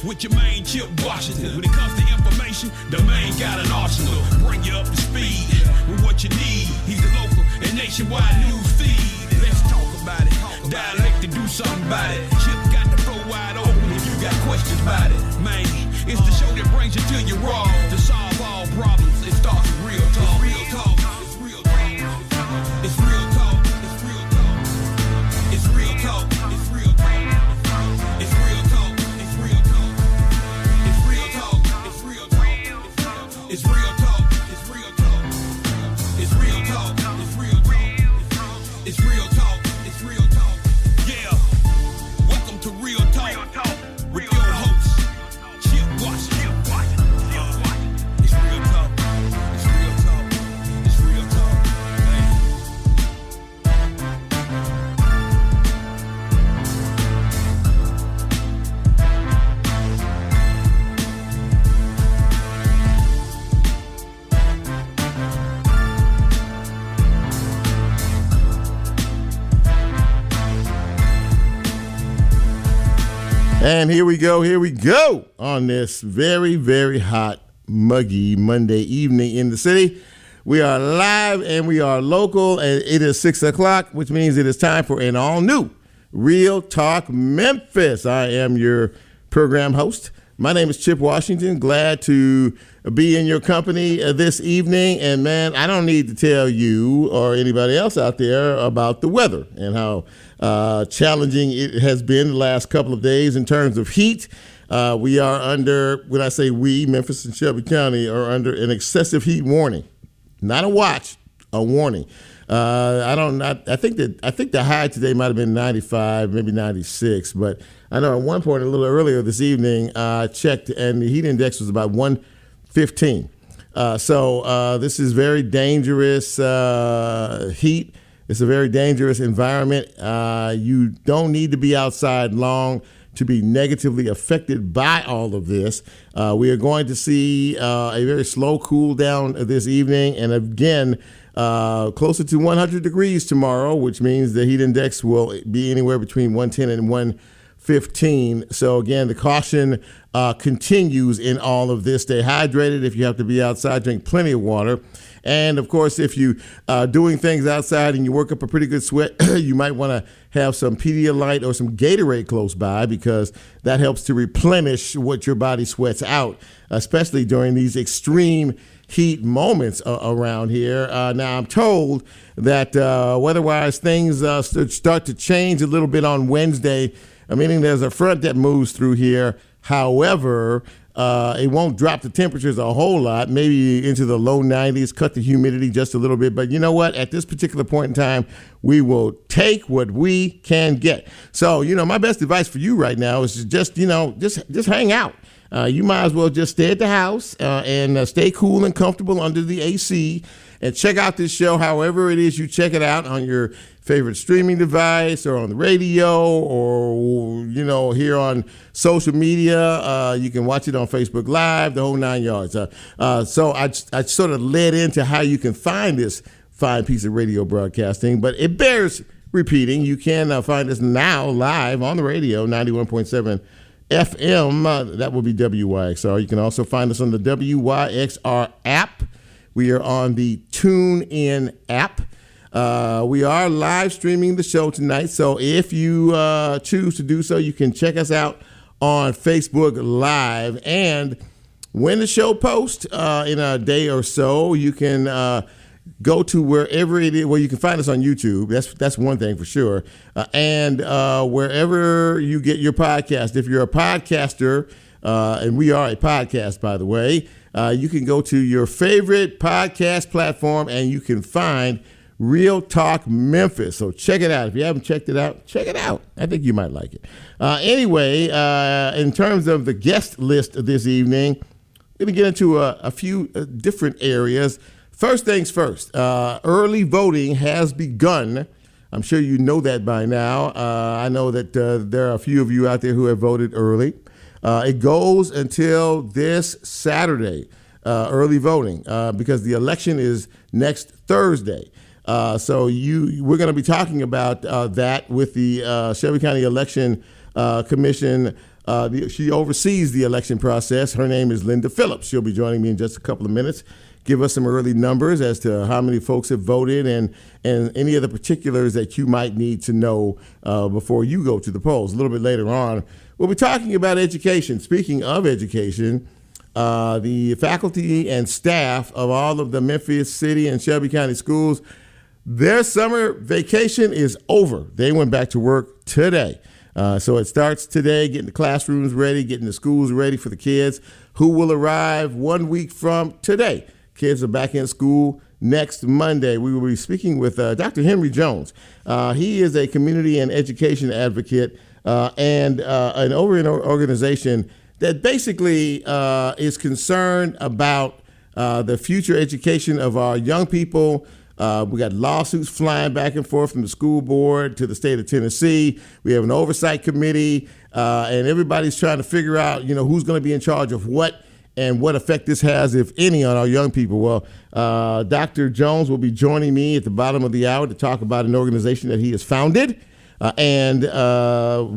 with your main Chip Washington. When it comes to information, the main got an arsenal. Bring you up to speed with what you need. He's the local and nationwide news feed. Let's talk about it. Dialect to do something about it. Chip got the flow wide open if you got questions about it. Man, it's the show that brings you to your raw. To solve all problems, it starts with real talk. Real talk. It's real talk. It's real talk. It's real talk. It's real talk. It's real talk. It's real talk. It's real talk. It's real talk. It's real talk. It's real talk. It's real talk. It's real talk. It's real talk. It's real talk. It's real talk. Yeah. Welcome to Real Talk with your host, Chip Washington. It's real talk. It's real talk. It's real talk. And here we go on this very, very hot, muggy Monday evening in the city. We are live and we are local, and it is 6 o'clock, which means it is time for an all-new Real Talk Memphis. I am your program host. My name is Chip Washington. Glad to be in your company this evening. And, man, I don't need to tell you or anybody else out there about the weather and how challenging it has been the last couple of days in terms of heat. We are under, when I say we, Memphis and Shelby County are under an excessive heat warning. Not a watch, a warning. I think the high today might have been 95, maybe 96, but I know at one point a little earlier this evening I checked and the heat index was about 115. So this is very dangerous heat. It's a very dangerous environment. You don't need to be outside long to be negatively affected by all of this. We are going to see a very slow cool down this evening, and again, closer to 100 degrees tomorrow, which means the heat index will be anywhere between 110 and 115. So again, the caution continues in all of this. Stay hydrated. If you have to be outside, drink plenty of water. And, of course, if you are doing things outside and you work up a pretty good sweat, you might want to have some Pedialyte or some Gatorade close by, because that helps to replenish what your body sweats out, especially during these extreme heat moments around here. Now, I'm told that weather-wise things start to change a little bit on Wednesday, meaning there's a front that moves through here. However, it won't drop the temperatures a whole lot, maybe into the low 90s, cut the humidity just a little bit. But you know what? At this particular point in time, we will take what we can get. So, my best advice for you right now is just hang out. You might as well just stay at the house and stay cool and comfortable under the AC and check out this show however it is you check it out on your favorite streaming device or on the radio or, here on social media. You can watch it on Facebook Live, the whole 9 yards. So I sort of led into how you can find this fine piece of radio broadcasting, but it bears repeating. You can find us now live on the radio, 91.7 FM. That will be WYXR. You can also find us on the WYXR app. We are on the TuneIn app. We are live streaming the show tonight, so if you choose to do so, you can check us out on Facebook Live. And when the show posts in a day or so, you can go to wherever it is. Well, you can find us on YouTube. That's one thing for sure. And wherever you get your podcast, if you're a podcaster, and we are a podcast, by the way, you can go to your favorite podcast platform and you can find Real Talk Memphis. So check it out. If you haven't checked it out, check it out. I think you might like it. Anyway, in terms of the guest list this evening, we're going to get into a few different areas. First things first, early voting has begun. I'm sure you know that by now. I know that there are a few of you out there who have voted early. It goes until this Saturday, early voting, because the election is next Thursday. So we're going to be talking about that with the Shelby County Election Commission She oversees the election process. Her name is Linda Phillips. She'll be joining me in just a couple of minutes. Give us some early numbers as to how many folks have voted and any of the particulars that you might need to know before you go to the polls. A little bit later on, we'll be talking about education. Speaking of education, the faculty and staff of all of the Memphis City and Shelby County schools, their summer vacation is over. They went back to work today. So it starts today, getting the classrooms ready, getting the schools ready for the kids who will arrive 1 week from today. Kids are back in school next Monday. We will be speaking with Dr. Henry Jones. He is a community and education advocate and an organization that basically is concerned about the future education of our young people. We got lawsuits flying back and forth from the school board to the state of Tennessee. We have an oversight committee, and everybody's trying to figure out, who's going to be in charge of what and what effect this has, if any, on our young people. Well, Dr. Jones will be joining me at the bottom of the hour to talk about an organization that he has founded and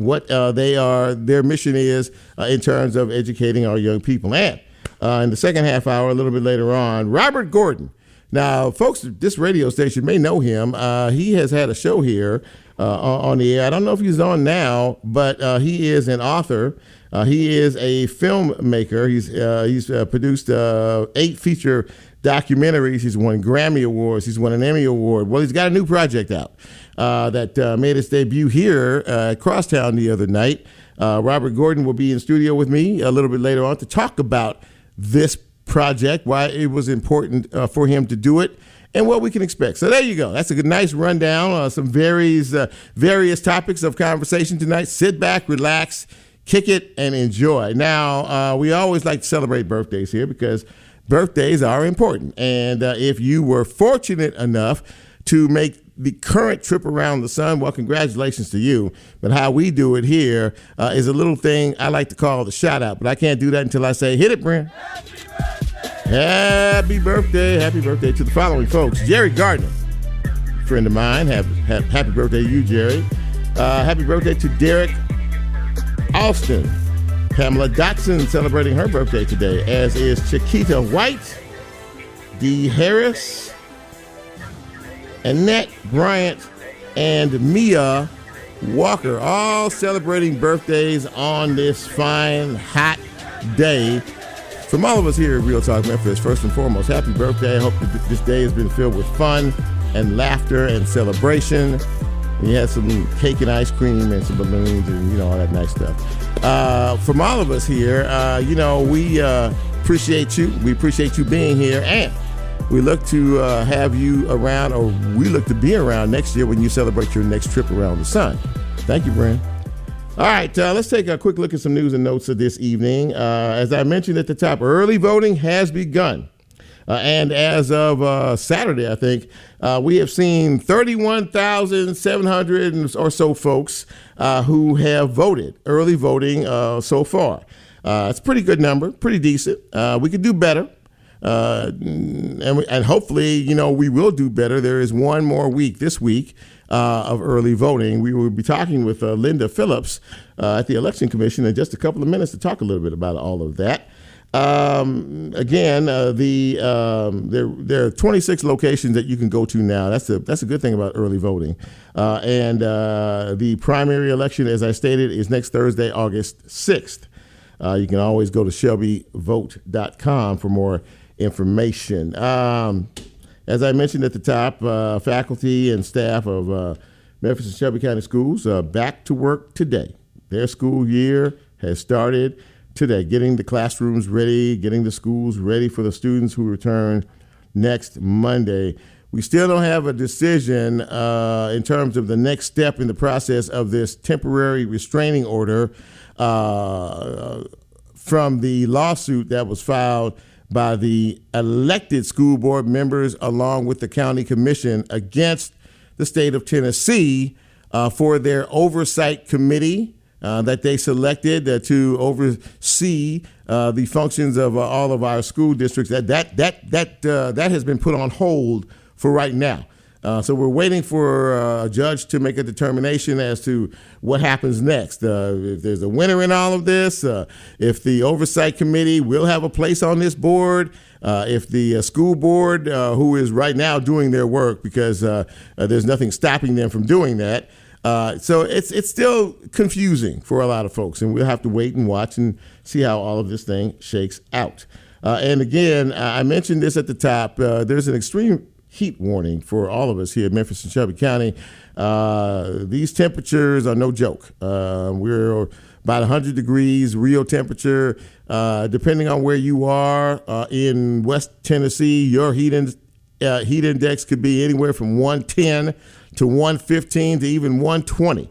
what their mission is in terms of educating our young people. And in the second half hour, a little bit later on, Robert Gordon. Now, folks, this radio station may know him. He has had a show here on the air. I don't know if he's on now, but he is an author. He is a filmmaker. He's produced 8 feature documentaries. He's won Grammy Awards. He's won an Emmy Award. Well, he's got a new project out that made its debut here at Crosstown the other night. Robert Gordon will be in studio with me a little bit later on to talk about this project, why it was important for him to do it, and what we can expect. So there you go. That's a nice rundown on some various topics of conversation tonight. Sit back, relax, kick it, and enjoy. Now, we always like to celebrate birthdays here because birthdays are important. And if you were fortunate enough to make the current trip around the sun, well, congratulations to you. But how we do it here is a little thing I like to call the shout out. But I can't do that until I say, hit it, Brent. Happy birthday. Happy birthday to the following folks. Jerry Gardner, friend of mine. Happy birthday to you, Jerry. Happy birthday to Derek Austin. Pamela Dotson celebrating her birthday today, as is Chiquita White, Dee Harris, Annette Bryant, and Mia Walker, all celebrating birthdays on this fine, hot day. From all of us here at Real Talk Memphis, first and foremost, happy birthday. I hope that this day has been filled with fun and laughter and celebration. And you had some cake and ice cream and some balloons and, all that nice stuff. From all of us here, we appreciate you. We appreciate you being here. And we look to have you around, or we look to be around next year when you celebrate your next trip around the sun. Thank you, Brent. All right, let's take a quick look at some news and notes of this evening. As I mentioned at the top, early voting has begun. And as of Saturday, I think, we have seen 31,700 or so folks who have voted, early voting so far. It's a pretty good number, pretty decent. We could do better. And hopefully, we will do better. There is one more week this week of early voting. We will be talking with Linda Phillips at the Election Commission in just a couple of minutes to talk a little bit about all of that. Again, there are 26 locations that you can go to now. That's a good thing about early voting. And the primary election, as I stated, is next Thursday, August 6th. You can always go to shelbyvote.com for more information. As I mentioned at the top, faculty and staff of Memphis and Shelby County Schools back to work today. Their school year has started today, getting the classrooms ready, getting the schools ready for the students who return next Monday. We still don't have a decision in terms of the next step in the process of this temporary restraining order from the lawsuit that was filed by the elected school board members along with the county commission against the state of Tennessee for their oversight committee that they selected to oversee the functions of all of our school districts. That has been put on hold for right now. So we're waiting for a judge to make a determination as to what happens next. If there's a winner in all of this, if the oversight committee will have a place on this board, if the school board, who is right now doing their work because there's nothing stopping them from doing that. So it's still confusing for a lot of folks, and we'll have to wait and watch and see how all of this thing shakes out. And again, I mentioned this at the top. There's an extreme heat warning for all of us here in Memphis and Shelby County. These temperatures are no joke. We're about 100 degrees real temperature. Depending on where you are in West Tennessee, your heat index could be anywhere from 110 to 115 to even 120,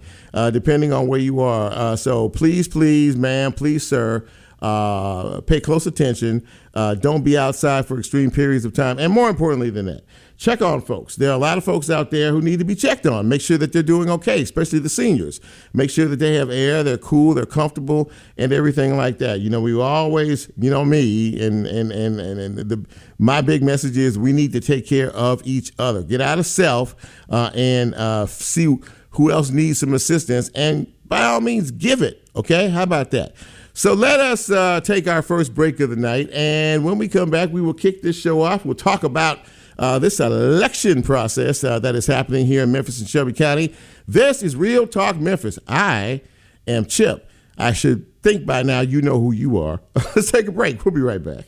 depending on where you are. So please, ma'am, please, sir, pay close attention. Don't be outside for extreme periods of time. And more importantly than that, check on folks. There are a lot of folks out there who need to be checked on. Make sure that they're doing okay, especially the seniors. Make sure that they have air, they're cool, they're comfortable, and everything like that. You know, we always, you know, me, and my big message is we need to take care of each other. Get out of self and see who else needs some assistance, and by all means, give it, okay? How about that? So let us take our first break of the night, and when we come back, we will kick this show off. We'll talk about this election process that is happening here in Memphis and Shelby County. This is Real Talk Memphis. I am Chip. I should think by now you know who you are. Let's take a break. We'll be right back.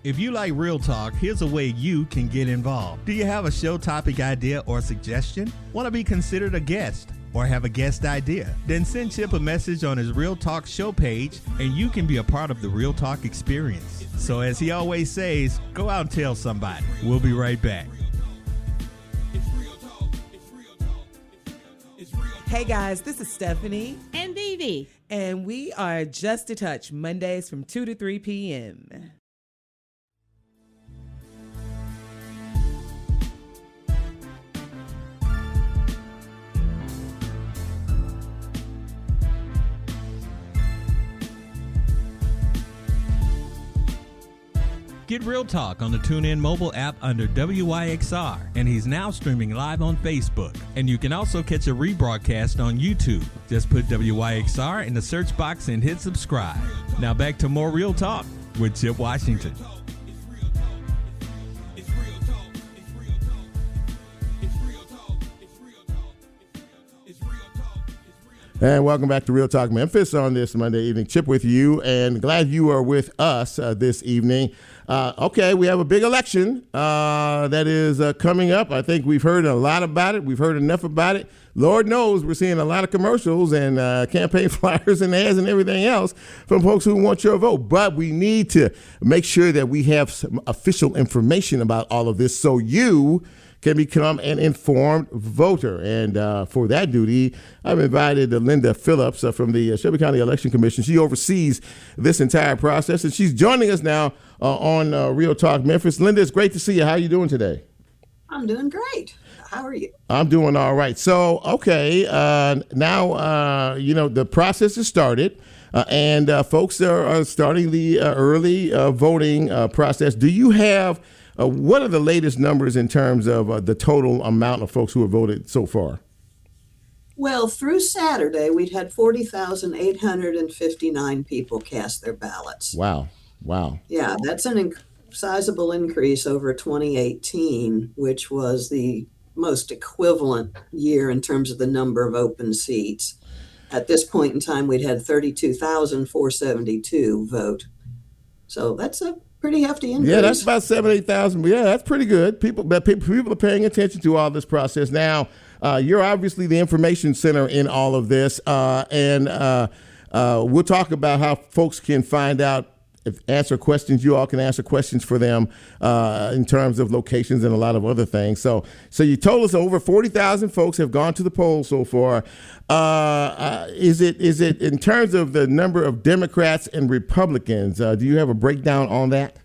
If you like Real Talk, here's a way you can get involved. Do you have a show topic idea or suggestion? Want to be considered a guest or have a guest idea? Then send Chip a message on his Real Talk show page and you can be a part of the Real Talk experience. So as he always says, go out and tell somebody. We'll be right back. Hey guys, this is Stephanie and Vivi, and we are Just a Touch Mondays from 2 to 3 p.m. Get Real Talk on the TuneIn mobile app under WYXR, and he's now streaming live on Facebook. And you can also catch a rebroadcast on YouTube. Just put WYXR in the search box and hit subscribe. Now back to more Real Talk with Chip Washington. And welcome back to Real Talk Memphis on this Monday evening. Chip with you, and glad you are with us this evening. Okay, we have a big election that is coming up. I think we've heard a lot about it. We've heard enough about it. Lord knows we're seeing a lot of commercials and campaign flyers and ads and everything else from folks who want your vote. But we need to make sure that we have some official information about all of this so you can become an informed voter. And for that duty, I've invited Linda Phillips from the Shelby County Election Commission. She oversees this entire process, and she's joining us now on Real Talk Memphis. Linda, it's great to see you. How are you doing today? I'm doing great. How are you? I'm doing all right. So, okay, now, the process has started. And folks are starting the early voting process. Do you have what are the latest numbers in terms of the total amount of folks who have voted so far? Well, through Saturday, we'd had 40,859 people cast their ballots. Wow. Yeah, that's an sizable increase over 2018, which was the most equivalent year in terms of the number of open seats. At this point in time, we'd had 32,472 vote. So that's a pretty hefty increase. Yeah, that's about 8,000. Yeah, that's pretty good. People are paying attention to all this process. Now, you're obviously the information center in all of this, and we'll talk about how folks can find out, answer questions. You all can answer questions for them in terms of locations and a lot of other things. So you told us over 40,000 folks have gone to the polls so far. Is it in terms of the number of Democrats and Republicans? Do you have a breakdown on that?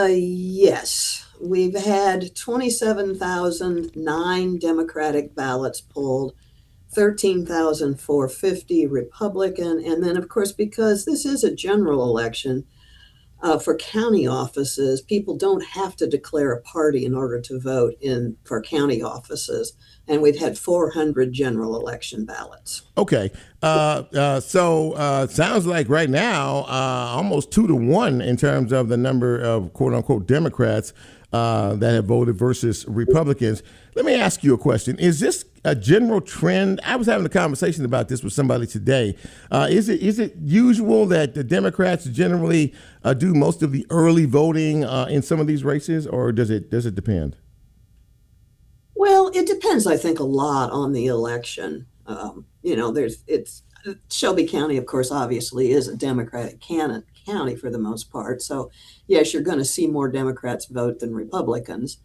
Yes. We've had 27,009 Democratic ballots pulled, 13,450 Republican. And then, of course, because this is a general election, for county offices, people don't have to declare a party in order to vote for county offices. And we've had 400 general election ballots. Okay. So sounds like right now, almost 2-1 in terms of the number of quote unquote Democrats that have voted versus Republicans. Let me ask you a question. Is this a general trend? I was having a conversation about this with somebody today. Is it usual that the Democrats generally do most of the early voting in some of these races, or does it depend? Well, it depends, I think, a lot on the election. Shelby County, of course, obviously is a Democratic county for the most part. So, yes, you're going to see more Democrats vote than Republicans.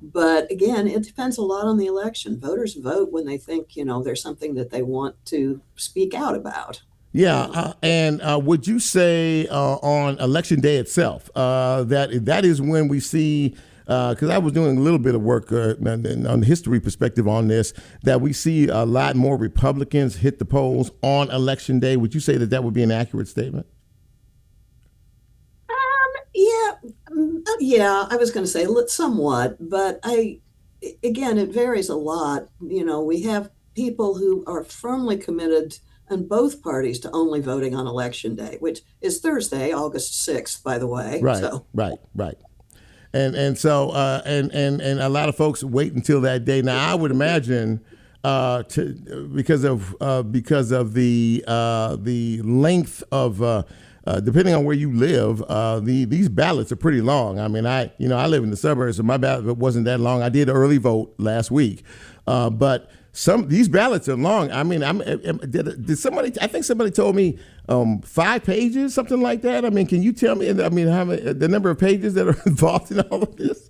But again, it depends a lot on the election. Voters vote when they think, there's something that they want to speak out about. Yeah, and would you say on election day itself that is when we see, because I was doing a little bit of work on the history perspective on this, that we see a lot more Republicans hit the polls on election day? Would you say that would be an accurate statement? Yeah, I was going to say somewhat, but again, it varies a lot. We have people who are firmly committed in both parties to only voting on election day, which is Thursday, August 6th, by the way. Right, so. right. And so a lot of folks wait until that day. Now, I would imagine because of the length of depending on where you live, these ballots are pretty long. I mean, I live in the suburbs, so my ballot wasn't that long. I did early vote last week, but these ballots are long. I mean, did somebody? I think somebody told me 5 pages, something like that. I mean, can you tell me? I mean, how many, the number of pages that are involved in all of this?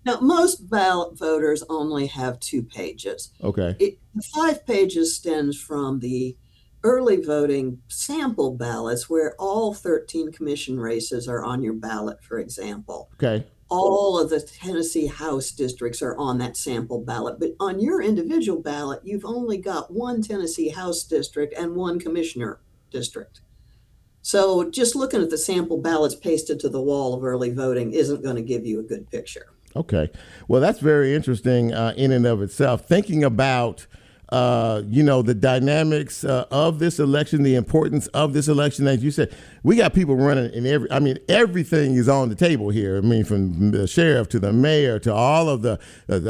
Now, most ballot voters only have 2 pages. Okay. 5 pages stems from the early voting sample ballots where all 13 commission races are on your ballot, for example. Okay. All of the Tennessee House districts are on that sample ballot. But on your individual ballot, you've only got 1 Tennessee House district and 1 commissioner district. So just looking at the sample ballots pasted to the wall of early voting isn't going to give you a good picture. Okay. Well, that's very interesting in and of itself. Thinking about the dynamics of this election, the importance of this election. As you said, we got people running in everything is on the table here. I mean, from the sheriff to the mayor to all of the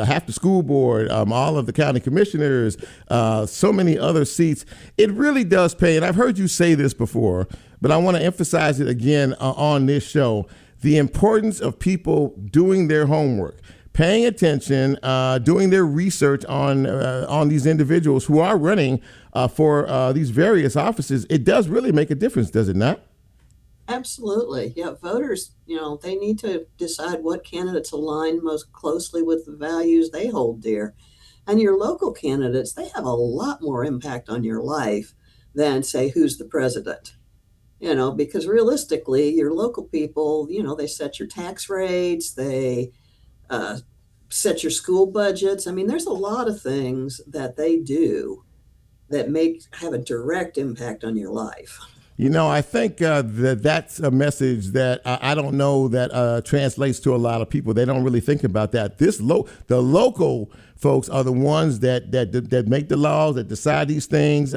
half the school board, all of the county commissioners, so many other seats. It really does pay. And I've heard you say this before, but I want to emphasize it again on this show. The importance of people doing their homework, paying attention, doing their research on these individuals who are running for these various offices. It does really make a difference, does it not? Absolutely. Yeah, voters, they need to decide what candidates align most closely with the values they hold dear. And your local candidates, they have a lot more impact on your life than, say, who's the president. Because realistically, your local people, they set your tax rates, they set your school budgets. I mean, there's a lot of things that they do that have a direct impact on your life. I think that's a message that I don't know that translates to a lot of people. They don't really think about that. The local folks are the ones that make the laws, that decide these things.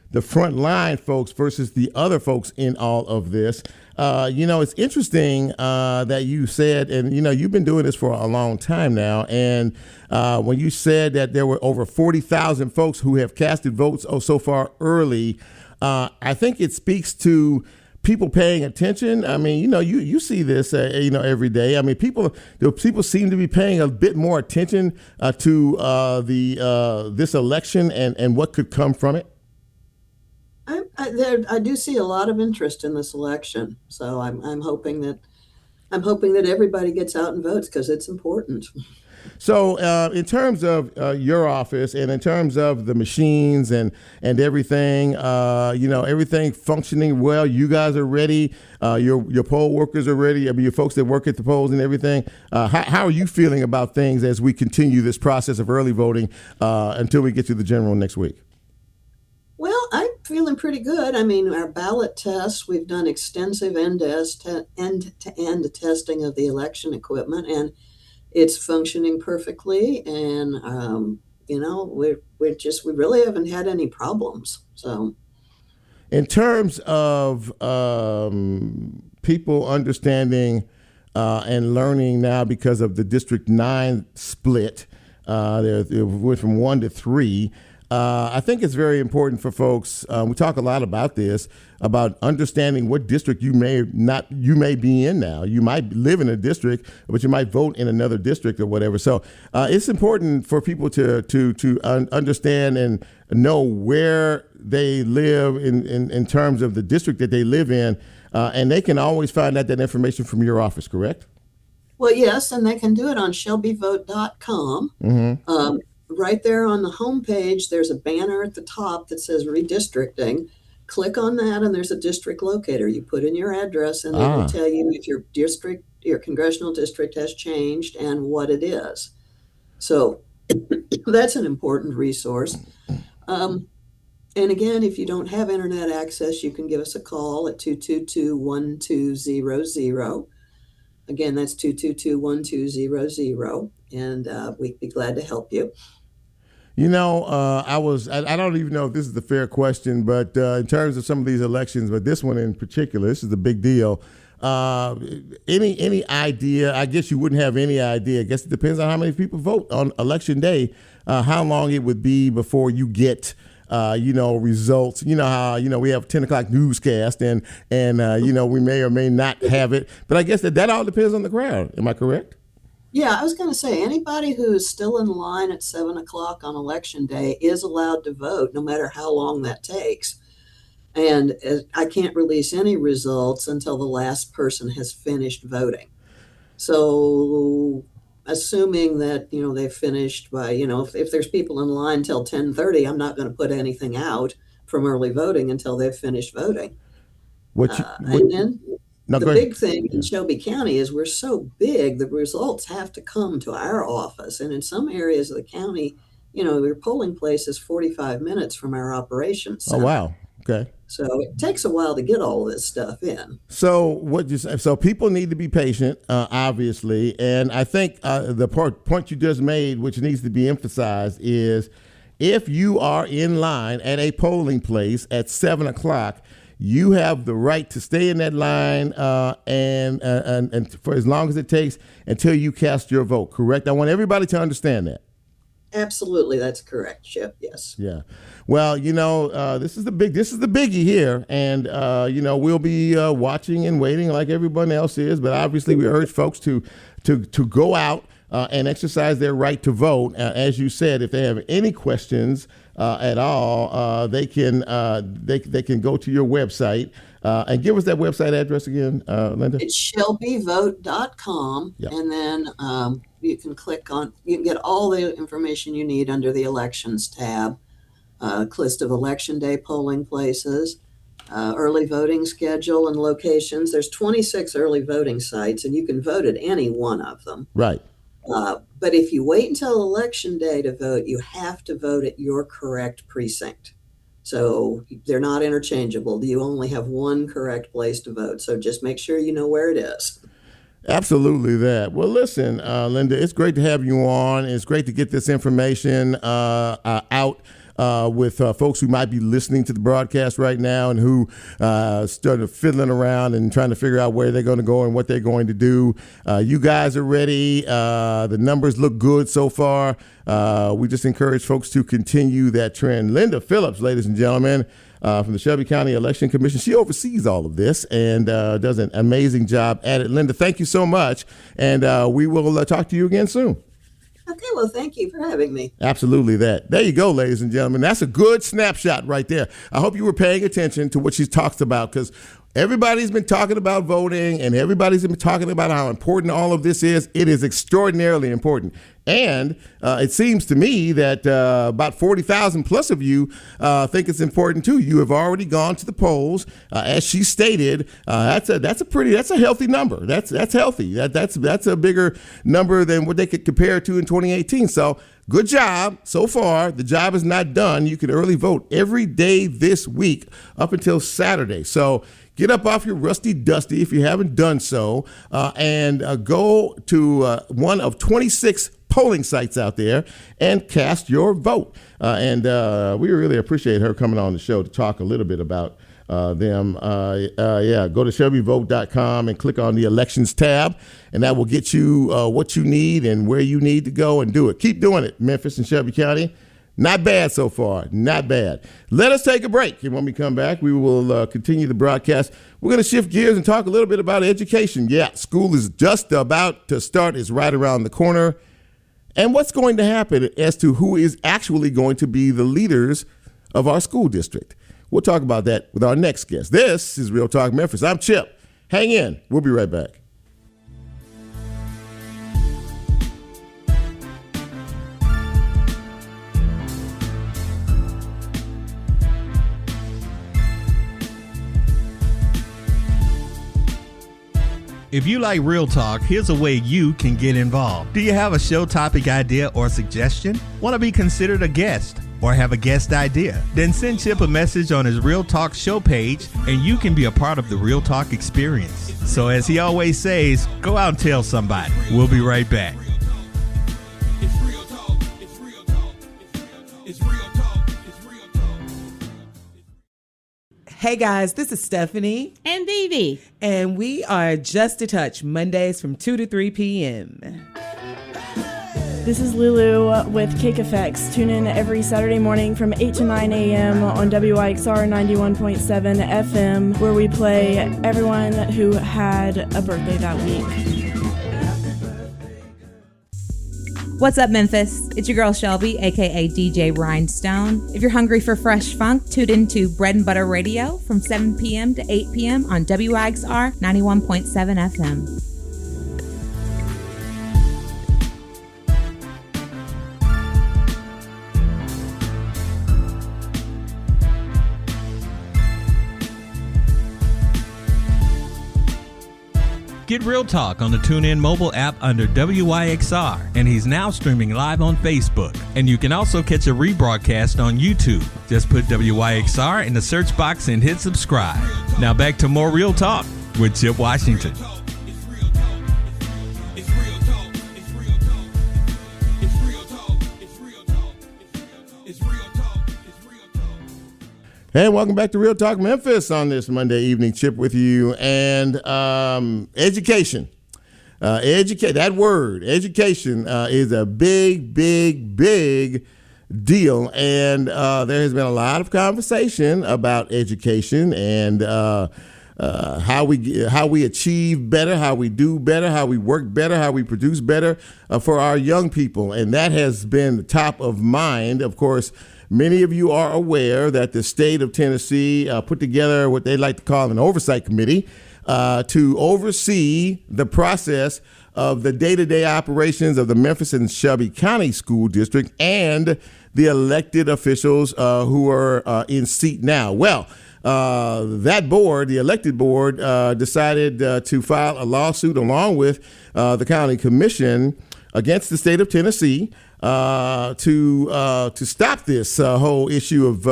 The front line folks versus the other folks in all of this. It's interesting that you said, and you've been doing this for a long time now, and when you said that there were over 40,000 folks who have casted votes so far early, I think it speaks to people paying attention. I mean, you see this, every day. I mean, people seem to be paying a bit more attention to this election and what could come from it. I do see a lot of interest in this election, so I'm hoping that everybody gets out and votes because it's important. So in terms of your office and in terms of the machines and everything, everything functioning well, you guys are ready. Your poll workers are ready. I mean, your folks that work at the polls and everything. How are you feeling about things as we continue this process of early voting until we get to the general next week? Well, I'm feeling pretty good. I mean, our ballot tests, we've done extensive end-to-end testing of the election equipment, and it's functioning perfectly. And, we really haven't had any problems. So, in terms of people understanding and learning now because of the District 9 split, it went from 1 to 3. I think it's very important for folks. We talk a lot about this, about understanding what district you may be in now. You might live in a district, but you might vote in another district or whatever. So it's important for people to understand and know where they live in terms of the district that they live in, and they can always find out that information from your office, correct? well, yes, and they can do it on shelbyvote.com. Mm-hmm. Right there on the homepage, there's a banner at the top that says redistricting. Click on that, and there's a district locator. You put in your address, and they will tell you if your congressional district has changed and what it is. So that's an important resource. And again, if you don't have internet access, you can give us a call at 222-1200. Again, that's 222-1200, and we'd be glad to help you. I don't even know if this is the fair question, but in terms of some of these elections, but this one in particular, this is a big deal. Any idea? I guess you wouldn't have any idea. I guess it depends on how many people vote on election day, how long it would be before you get results. You know how, we have 10 o'clock newscast and we may or may not have it. But I guess that all depends on the crowd. Am I correct? Yeah, I was going to say, anybody who is still in line at 7 o'clock on election day is allowed to vote, no matter how long that takes. And I can't release any results until the last person has finished voting. So assuming that, they've finished by, if there's people in line till 10:30, I'm not going to put anything out from early voting until they've finished voting. And then the big thing in Shelby County is we're so big, the results have to come to our office. And in some areas of the county, your polling place is 45 minutes from our operations center. Oh, wow. Okay. So it takes a while to get all of this stuff in. So so people need to be patient, obviously. And I think the point you just made, which needs to be emphasized, is if you are in line at a polling place at 7 o'clock, you have the right to stay in that line and for as long as it takes until you cast your vote. Correct? I want everybody to understand that. Absolutely, that's correct, Chip. Yes. Yeah. Well, this is the biggie here, and we'll be watching and waiting like everyone else is. But obviously, we urge folks to go out and exercise their right to vote. As you said, if they have any questions at all, they can go to your website and give us that website address again, Linda. It's shelbyvote.com, yep. And then you can get all the information you need under the elections tab, list of election day polling places, early voting schedule and locations. There's 26 early voting sites, and you can vote at any one of them. Right. But if you wait until election day to vote, you have to vote at your correct precinct. So they're not interchangeable. You only have one correct place to vote. So just make sure you know where it is. Absolutely that. Well, listen, Linda, it's great to have you on. It's great to get this information out with folks who might be listening to the broadcast right now and who started fiddling around and trying to figure out where they're going to go and what they're going to do. You guys are ready. The numbers look good so far. We just encourage folks to continue that trend. Linda Phillips, ladies and gentlemen, from the Shelby County Election Commission. She oversees all of this and does an amazing job at it. Linda, thank you so much. And we will talk to you again soon. Okay, well, thank you for having me. Absolutely that. There you go, ladies and gentlemen. That's a good snapshot right there. I hope you were paying attention to what she talks about, because everybody's been talking about voting, and everybody's been talking about how important all of this is. It is extraordinarily important. And it seems to me that about 40,000 plus of you think it's important too. You have already gone to the polls, as she stated. That's a healthy number. That's healthy. That's a bigger number than what they could compare to in 2018. So good job so far. The job is not done. You can early vote every day this week up until Saturday. So get up off your rusty dusty if you haven't done so, and go to one of 26 polling sites out there and cast your vote. And we really appreciate her coming on the show to talk a little bit about them. Go to ShelbyVote.com and click on the elections tab, and that will get you what you need and where you need to go and do it. Keep doing it, Memphis and Shelby County. Not bad so far. Not bad. Let us take a break. And when we come back, we will continue the broadcast. We're going to shift gears and talk a little bit about education. Yeah, school is just about to start. It's right around the corner. And what's going to happen as to who is actually going to be the leaders of our school district. We'll talk about that with our next guest. This is Real Talk Memphis. I'm Chip. Hang in. We'll be right back. If you like Real Talk, here's a way you can get involved. Do you have a show topic idea or suggestion? Want to be considered a guest or have a guest idea? Then send Chip a message on his Real Talk show page and you can be a part of the Real Talk experience. So as he always says, go out and tell somebody. We'll be right back. Hey guys, this is Stephanie and Vivi, and we are Just a Touch Mondays from 2 to 3 p.m. This is Lulu with Cake Effects. Tune in every Saturday morning from 8 to 9 a.m. on WYXR 91.7 FM, where we play everyone who had a birthday that week. What's up, Memphis? It's your girl Shelby, aka DJ Rhinestone. If you're hungry for fresh funk, tune into Bread and Butter Radio from 7 p.m. to 8 p.m. on WYXR 91.7 FM. Get Real Talk on the TuneIn mobile app under WYXR, and he's now streaming live on Facebook. And you can also catch a rebroadcast on YouTube. Just put WYXR in the search box and hit subscribe. Now back to more Real Talk with Chip Washington. Hey, welcome back to Real Talk Memphis on this Monday evening. Chip with you. And education. That word, education, is a big, big, big deal. And there has been a lot of conversation about education and how we achieve better, how we do better, how we work better, how we produce better for our young people. And that has been top of mind. Of course, many of you are aware that the state of Tennessee put together what they like to call an oversight committee to oversee the process of the day-to-day operations of the Memphis and Shelby County School District and the elected officials who are in seat now. Well, that board, the elected board, decided to file a lawsuit along with the county commission against the state of Tennessee to stop this whole issue of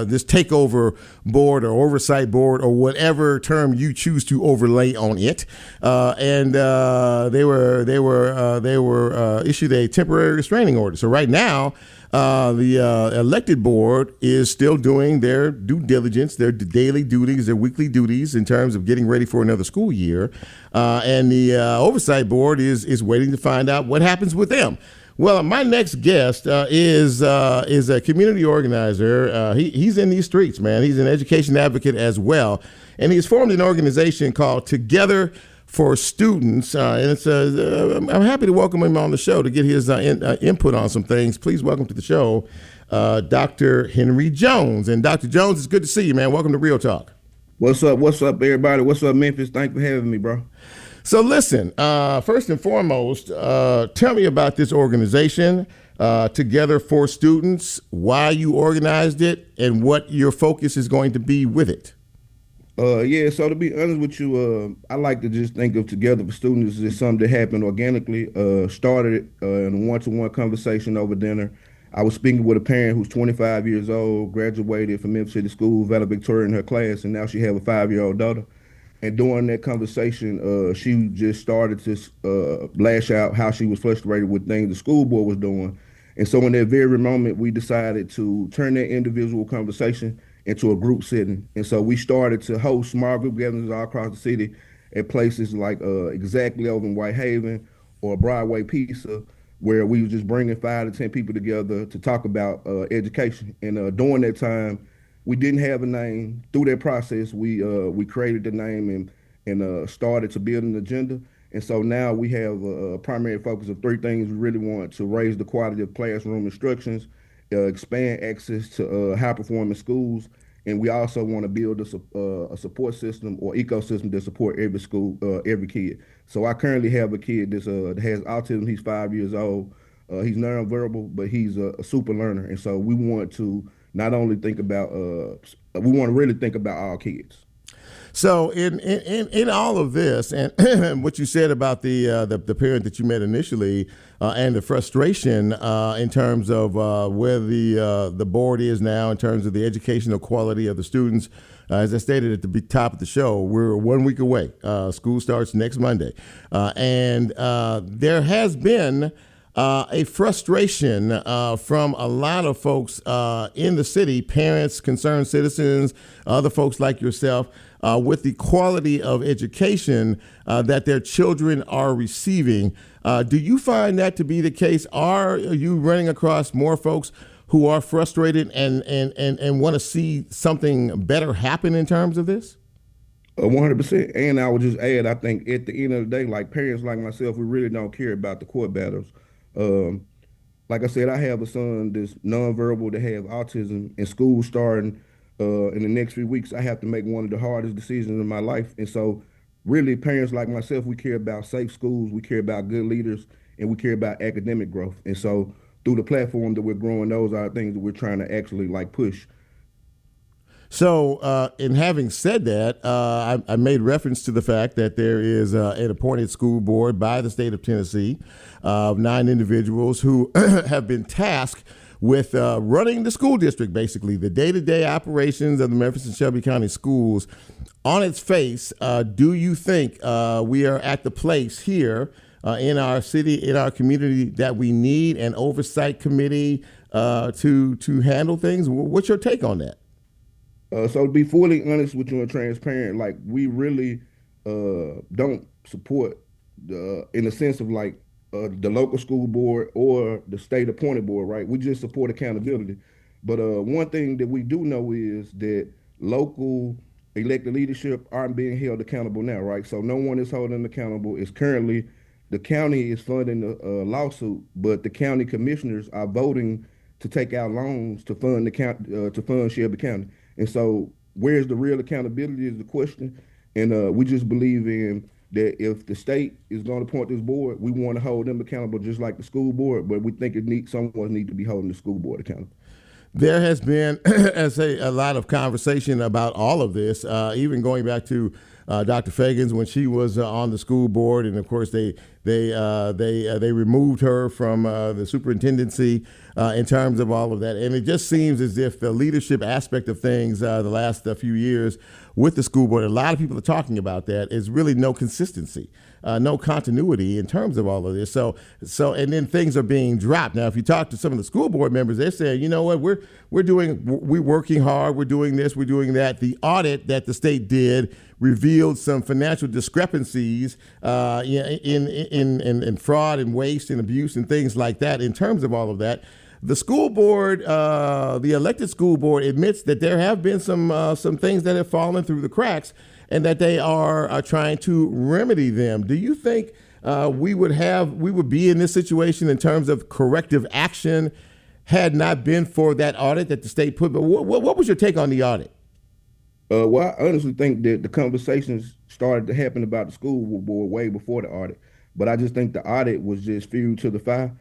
this takeover board or oversight board or whatever term you choose to overlay on it. And they were issued a temporary restraining order. So right now, the elected board is still doing their due diligence, their daily duties, their weekly duties in terms of getting ready for another school year. And the oversight board is waiting to find out what happens with them. Well, my next guest is a community organizer. He's in these streets, man. He's an education advocate as well. And he's formed an organization called Together for Students. And it's I'm happy to welcome him on the show to get his input on some things. Please welcome to the show Dr. Henry Jones. And Dr. Jones, it's good to see you, man. Welcome to Real Talk. What's up? What's up, everybody? What's up, Memphis? Thanks for having me, bro. So listen, first and foremost, tell me about this organization, Together for Students, why you organized it, and what your focus is going to be with it. Yeah, so to be honest with you, I like to just think of Together for Students as something that happened organically. Started in a one-to-one conversation over dinner. I was speaking with a parent who's 25 years old, graduated from Memphis City School, valedictorian in her class, and now she have a 5-year-old daughter. And during that conversation, she just started to lash out how she was frustrated with things the school board was doing. And so in that very moment, we decided to turn that individual conversation into a group setting. And so we started to host small group gatherings all across the city at places like exactly over in Whitehaven or Broadway Pizza, where we were just bringing 5 to 10 people together to talk about education. And during that time, we didn't have a name. Through that process, we created the name and started to build an agenda. And so now we have a primary focus of 3 things. We really want to raise the quality of classroom instructions, expand access to high-performing schools, and we also want to build a support system or ecosystem to support every school, every kid. So I currently have a kid that has autism. He's 5 years old. He's nonverbal, but he's a super learner. And so we want to not only think about, we want to really think about all kids. So in all of this, and what you said about the parent that you met initially, and the frustration in terms of where the board is now in terms of the educational quality of the students, as I stated at the top of the show, we're 1 week away. School starts next Monday, and there has been a frustration from a lot of folks in the city, parents, concerned citizens, other folks like yourself, with the quality of education that their children are receiving. Do you find that to be the case? Are you running across more folks who are frustrated and want to see something better happen in terms of this? 100%. And I would just add, I think at the end of the day, like parents like myself, we really don't care about the court battles. Like I said, I have a son that's nonverbal, that have autism, and school starting in the next few weeks. I have to make one of the hardest decisions in my life. And so really parents like myself, we care about safe schools, we care about good leaders, and we care about academic growth. And so through the platform that we're growing, those are things that we're trying to actually like push. So, in having said that, I made reference to the fact that there is an appointed school board by the state of Tennessee of 9 individuals who have been tasked with running the school district, basically the day-to-day operations of the Memphis and Shelby County schools. On its face, do you think we are at the place here in our city, in our community, that we need an oversight committee to handle things? What's your take on that? So to be fully honest with you and transparent, like we really don't support in the sense of like the local school board or the state appointed board, right? We just support accountability. But one thing that we do know is that local elected leadership aren't being held accountable now, right? So no one is holding them accountable. It's currently the county is funding a lawsuit, but the county commissioners are voting to take out loans to fund the county, to fund Shelby County. And so where's the real accountability is the question. And we just believe in that if the state is going to appoint this board, we want to hold them accountable just like the school board, but we think someone needs to be holding the school board accountable. There has been, a lot of conversation about all of this, even going back to Dr. Fagans when she was on the school board, and of course they removed her from the superintendency in terms of all of that. And it just seems as if the leadership aspect of things the last few years with the school board, a lot of people are talking about that, is really no consistency, no continuity in terms of all of this. So and then things are being dropped. Now, if you talk to some of the school board members, they're saying, you know what, we're working hard, we're doing this, we're doing that. The audit that the state did revealed some financial discrepancies in fraud and waste and abuse and things like that. In terms of all of that, the school board, the elected school board, admits that there have been some things that have fallen through the cracks, and that they are trying to remedy them. Do you think we would be in this situation in terms of corrective action had not been for that audit that the state put? But what was your take on the audit? Well, I honestly think that the conversations started to happen about the school board way before the audit, but I just think the audit was just fuel to the fire.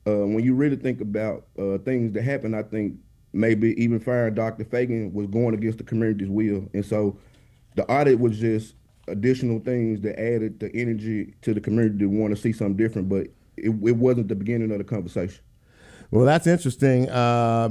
When you really think about things that happened, I think maybe even firing Dr. Fagan was going against the community's will, and so the audit was just additional things that added the energy to the community to want to see something different, but it wasn't the beginning of the conversation. Well, that's interesting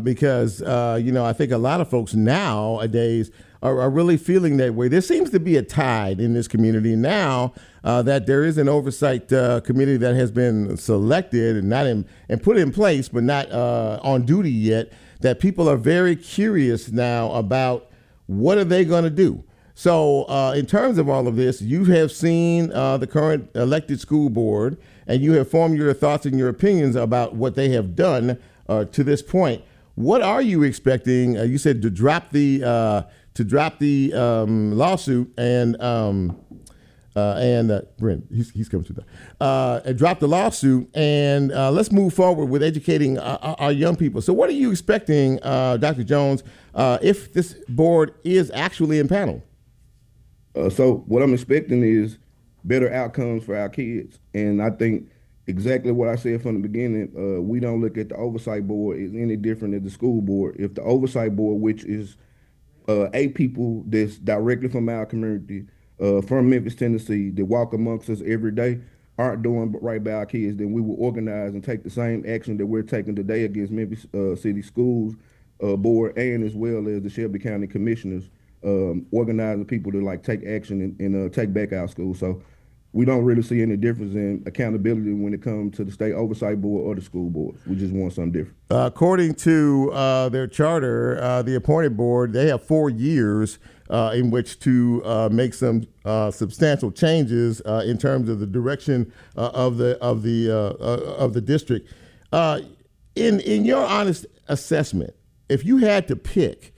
because, I think a lot of folks nowadays are really feeling that way. There seems to be a tide in this community now that there is an oversight committee that has been selected and put in place, but not on duty yet, that people are very curious now about what are they going to do. So in terms of all of this, you have seen the current elected school board, and you have formed your thoughts and your opinions about what they have done to this point. What are you expecting? You said to drop the lawsuit and Brent, he's coming to that. Drop the lawsuit and let's move forward with educating our young people. So, what are you expecting, Dr. Jones, if this board is actually impaneled? So what I'm expecting is better outcomes for our kids. And I think exactly what I said from the beginning, we don't look at the oversight board as any different than the school board. If the oversight board, which is people that's directly from our community, from Memphis, Tennessee, that walk amongst us every day, aren't doing right by our kids, then we will organize and take the same action that we're taking today against Memphis City Schools Board and as well as the Shelby County Commissioners. Organizing people to take action and take back our schools. So we don't really see any difference in accountability when it comes to the state oversight board or the school board. We just want something different. According to their charter, the appointed board, they have 4 years in which to make some substantial changes in terms of the direction of the district. In your honest assessment, if you had to pick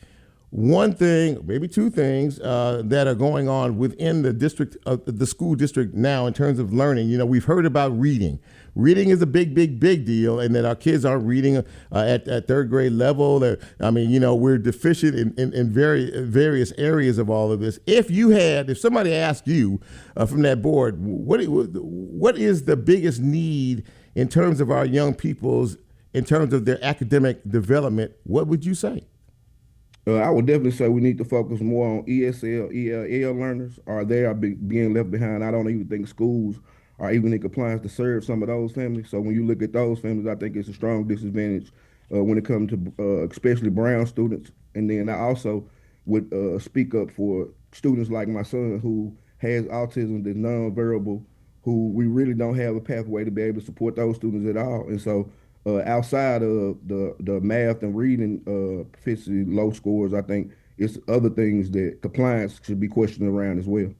one thing, maybe two things that are going on within the district, the school district now in terms of learning. We've heard about reading. Reading is a big deal, and that our kids aren't reading at third grade level. We're deficient in various areas of all of this. If somebody asked you from that board, what is the biggest need in terms of our young people's, in terms of their academic development, what would you say? I would definitely say we need to focus more on ESL, ELL learners. They are being left behind. I don't even think schools are even in compliance to serve some of those families. So when you look at those families, I think it's a strong disadvantage when it comes to especially brown students. And then I also would speak up for students like my son who has autism that's nonverbal, who we really don't have a pathway to be able to support those students at all. And so outside of the math and reading proficiency low scores, I think it's other things that compliance should be questioned around as well.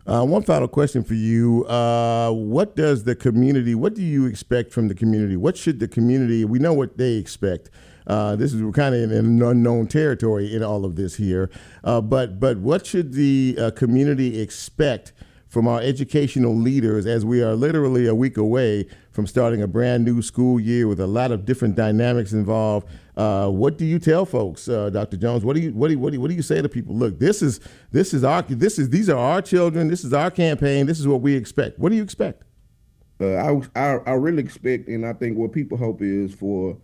One final question for you. What do you expect from the community? What should the community, we know what they expect. This is kind of in an unknown territory in all of this here. But what should the community expect from our educational leaders as we are literally a week away from starting a brand new school year with a lot of different dynamics involved? What do you tell folks, Dr. Jones? What do you say to people? Look, these are our children. This is our campaign. This is what we expect. What do you expect? I really expect, and I think what people hope is for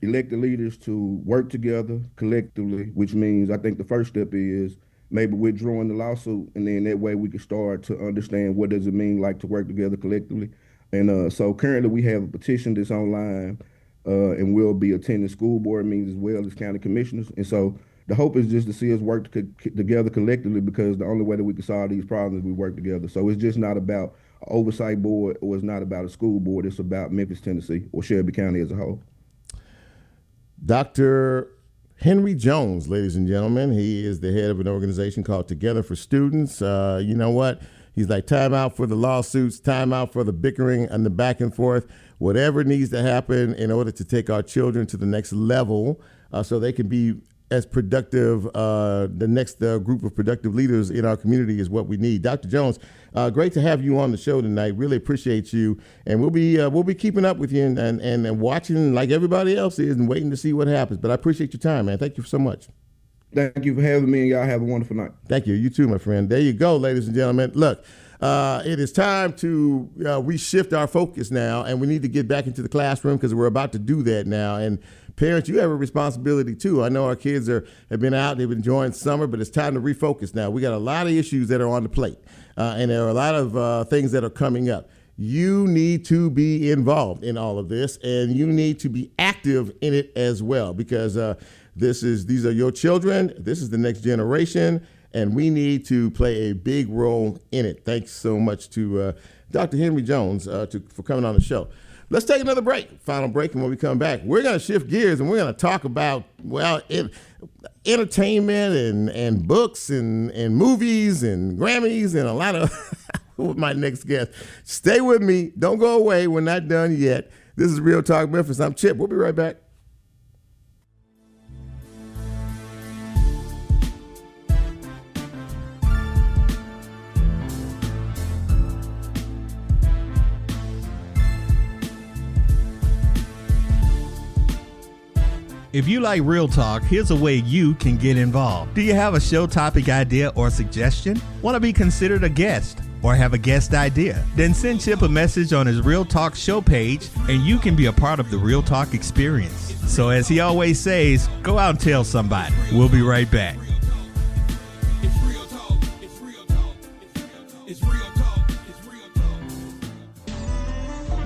elected leaders to work together collectively, which means I think the first step is maybe withdrawing the lawsuit, and then that way we can start to understand what does it mean like to work together collectively. And so currently we have a petition that's online, and we'll be attending school board meetings as well as county commissioners. And so the hope is just to see us work together collectively, because the only way that we can solve these problems is we work together. So it's just not about an oversight board, or it's not about a school board. It's about Memphis, Tennessee, or Shelby County as a whole. Dr. Henry Jones, ladies and gentlemen, he is the head of an organization called Together for Students. You know what? He's like, time out for the lawsuits, time out for the bickering and the back and forth, whatever needs to happen in order to take our children to the next level so they can be as productive. The next group of productive leaders in our community is what we need. Dr. Jones, great to have you on the show tonight. Really appreciate you. And we'll be keeping up with you and watching like everybody else is and waiting to see what happens. But I appreciate your time, man. Thank you so much. Thank you for having me, and y'all have a wonderful night. Thank you. You too, my friend. There you go, ladies and gentlemen. Look, it is time to we shift our focus now, and we need to get back into the classroom because we're about to do that now. And parents, you have a responsibility too. I know our kids have been out, they've been enjoying summer, but it's time to refocus now. We got a lot of issues that are on the plate, and there are a lot of things that are coming up. You need to be involved in all of this, and you need to be active in it as well, because these are your children. This is the next generation, and we need to play a big role in it. Thanks so much to Dr. Henry Jones for coming on the show. Let's take another break, final break, and when we come back, we're going to shift gears, and we're going to talk about, entertainment and books and movies and Grammys and a lot of with my next guest. Stay with me. Don't go away. We're not done yet. This is Real Talk Memphis. I'm Chip. We'll be right back. If you like Real Talk, here's a way you can get involved. Do you have a show topic idea or suggestion? Want to be considered a guest or have a guest idea? Then send Chip a message on his Real Talk show page and you can be a part of the Real Talk experience. So as he always says, go out and tell somebody. We'll be right back.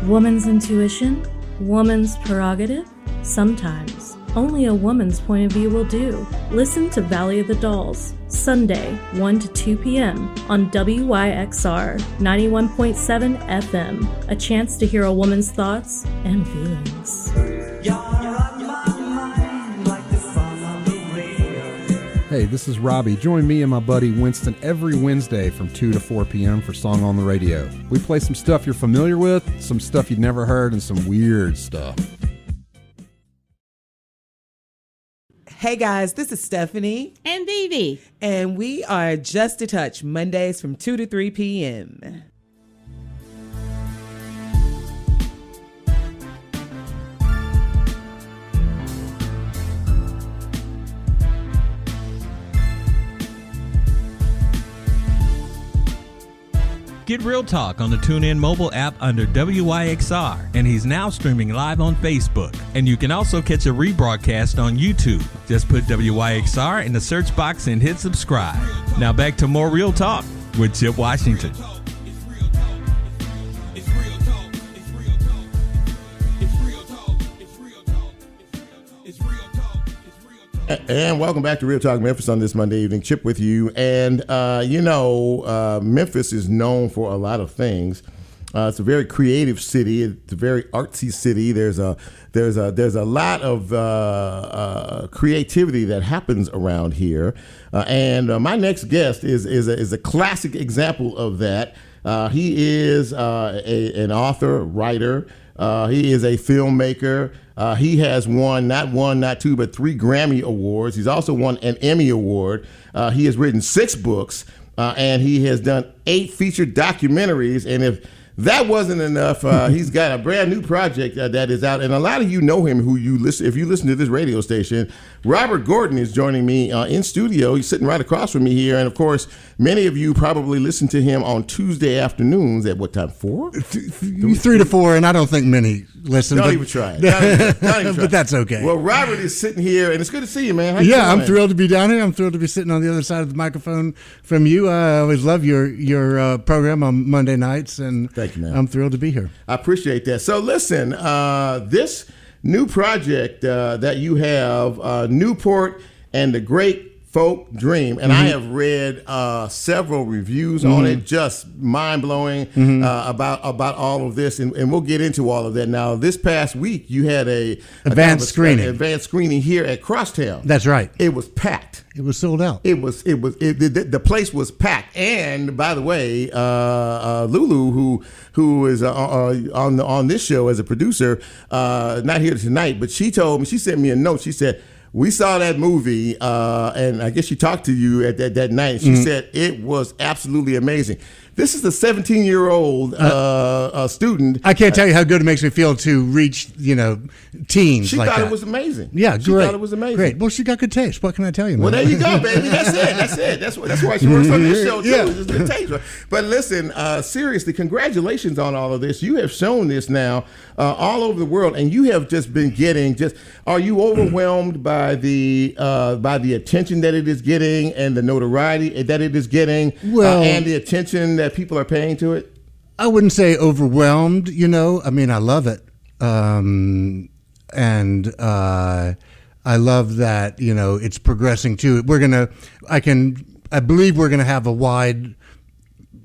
Woman's intuition, woman's prerogative, sometimes. Only a woman's point of view will do. Listen to Valley of the Dolls, Sunday, 1 to 2 p.m. on WYXR 91.7 FM. A chance to hear a woman's thoughts and feelings. Hey, this is Robbie. Join me and my buddy Winston every Wednesday from 2 to 4 p.m. for Song on the Radio. We play some stuff you're familiar with, some stuff you've never heard, and some weird stuff. Hey guys, this is Stephanie And Vivi. and we are Just a Touch Mondays from 2 to 3 p.m. Get Real Talk on the TuneIn mobile app under WYXR, and he's now streaming live on Facebook. And you can also catch a rebroadcast on YouTube. Just put WYXR in the search box and hit subscribe. Now back to more Real Talk with Chip Washington. And welcome back to Real Talk Memphis on this Monday evening. Chip with you. And, Memphis is known for a lot of things. It's a very creative city. It's a very artsy city. There's a lot of creativity that happens around here. And my next guest is a classic example of that. He is an author, writer. He is a filmmaker. He has won, not two, but 3 Grammy Awards. He's also won an Emmy Award. He has written 6 books, and he has done 8 featured documentaries. And if that wasn't enough, he's got a brand new project that is out. And a lot of you know him if you listen to this radio station. Robert Gordon is joining me in studio. He's sitting right across from me here. And of course, many of you probably listen to him on Tuesday afternoons at what time? 4? 3 to 4, and I don't think many listen. Don't even try it. Don't even try But that's okay. Well, Robert is sitting here, and it's good to see you, man. How you Yeah, I'm doing? thrilled to be down here. I'm thrilled to be sitting on the other side of the microphone from you. I always love your program on Monday nights, and Thank you, man. I'm thrilled to be here. I appreciate that. So listen, this new project that you have, Newport and the Great Folk Dream, and I have read several reviews on it, just mind-blowing about all of this, and we'll get into all of that. Now, this past week, you had a Advanced screening here at Crosstown. That's right. It was packed. It was sold out. The place was packed. And by the way, Lulu, who is on this show as a producer, not here tonight, but she told me, she sent me a note. She said, We saw that movie, and I guess she talked to you at that night. And she said it was absolutely amazing. This is a 17-year-old student. I can't tell you how good it makes me feel to reach, teens. She like thought that. it was amazing. Yeah, she great. thought it was amazing. Great. Well, she got good taste. What can I tell you, man? Well, there you go, baby. That's it. That's why she works on this show too. Yeah. It's good taste. But listen, seriously, congratulations on all of this. You have shown this now all over the world, and you have just been getting. Are you overwhelmed by the attention that it is getting and the notoriety that it is getting, and the attention that people are paying to it? I wouldn't say overwhelmed. I mean, I love it, and I love that. It's progressing too. I believe we're gonna have a wide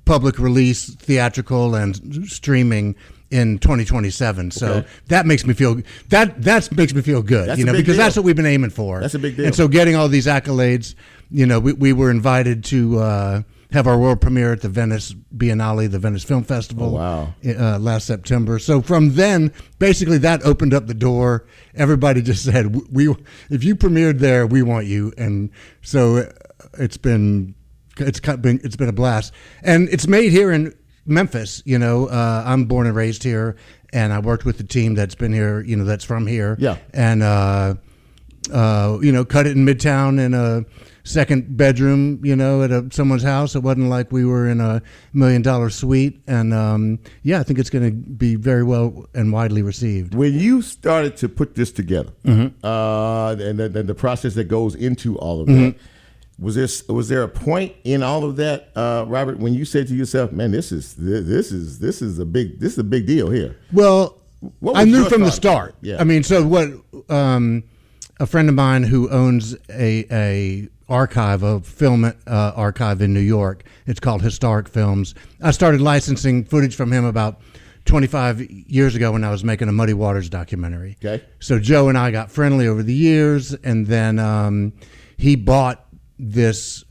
public release, theatrical and streaming in 2027. So that makes me feel that makes me feel good. That's a big because deal. that's what we've been aiming for. That's a big deal. And so getting all these accolades, we were invited to have our world premiere at the Venice Biennale, the Venice Film Festival. Oh, wow. Last September. So from then, basically that opened up the door. Everybody just said, if you premiered there, we want you. And so it's been a blast. And it's made here in Memphis. I'm born and raised here, and I worked with the team that's been here, that's from here. Yeah. And, cut it in Midtown in a second bedroom, at someone's house. It wasn't like we were in a $1 million suite. And I think it's going to be very well and widely received. When you started to put this together, and the process that goes into all of that, was there a point in all of that, Robert, when you said to yourself, "Man, this is a big deal here"? Well, I knew from the start. Yeah. I mean, so what? A friend of mine who owns a film archive in New York. It's called Historic Films. I started licensing footage from him about 25 years ago when I was making a Muddy Waters documentary. Okay. So Joe and I got friendly over the years, and then he bought this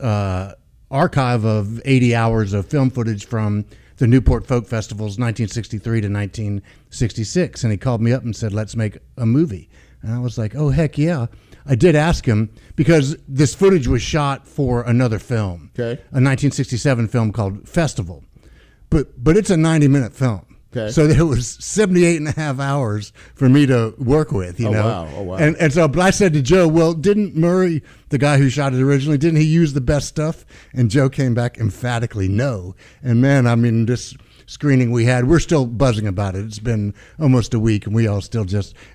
archive of 80 hours of film footage from the Newport Folk Festivals 1963 to 1966, and he called me up and said, "Let's make a movie." And I was like, "Oh, heck yeah." I did ask him because this footage was shot for another film, a 1967 film called Festival, but it's a 90-minute film. Okay. So there was 78 and a half hours for me to work with, you know. Oh, wow. And so, but I said to Joe, well, didn't Murray, the guy who shot it originally, didn't he use the best stuff? And Joe came back emphatically no. And man, I mean, this screening we had, we're still buzzing about it. It's been almost a week, and we all still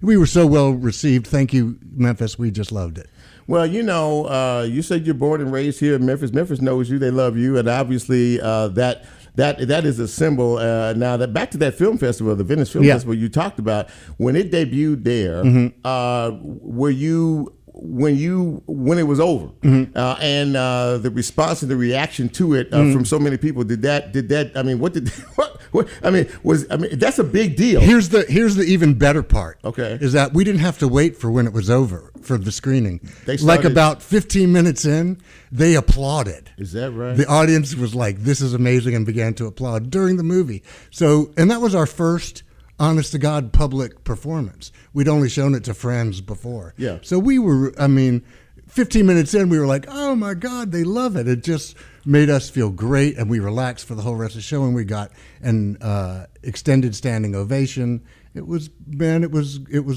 we were so well received. Thank you, Memphis. We just loved it. Well, you said you're born and raised here in Memphis. Memphis knows you. They love you. And obviously that is a symbol. Now, that back to that film festival, the Venice Film Festival you talked about, when it debuted there, were you... when it was over, and the response and the reaction to it from so many people, did that? I mean, that's a big deal. Here's the even better part. Okay, is that we didn't have to wait for when it was over for the screening. They started, like about 15 minutes in, they applauded. Is that right? The audience was like, "This is amazing," and began to applaud during the movie. So, and that was our first honest to God public performance. We'd only shown it to friends before. Yeah. So we were, 15 minutes in, we were like, oh my God, they love it. It just made us feel great, and we relaxed for the whole rest of the show, and we got an extended standing ovation. It was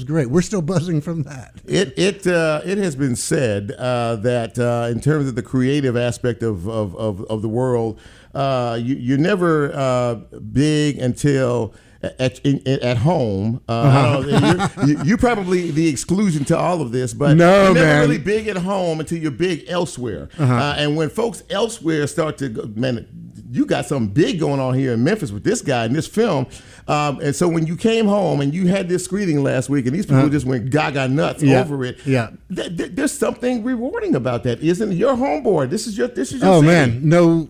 great. We're still buzzing from that. It has been said that in terms of the creative aspect of the world, you're never big until at home. You're probably the exclusion to all of this, but no, you're never man. really big at home until you're big elsewhere. And when folks elsewhere start to go, man, you got something big going on here in Memphis with this guy in this film. And so when you came home and you had this screening last week, and these people just went gaga nuts over it. Yeah. There's something rewarding about that, isn't it? Your homeboy. This is your Oh city. man, no.